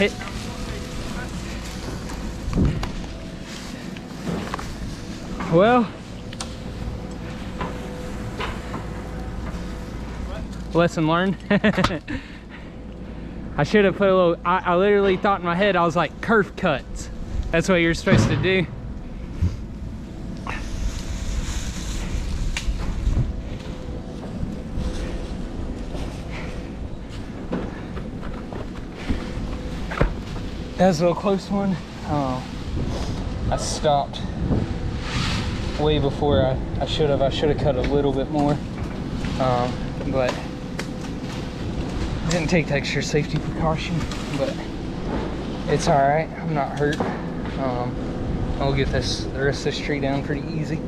Hit. Well, lesson learned. I should have put a little, I literally thought in my head, I was like, curve cuts. That's what you're supposed to do. That was a little close one. I stopped way before I should have. I should have cut a little bit more, but didn't take the extra safety precaution. But it's all right. I'm not hurt. I'll get the rest of this tree down pretty easy.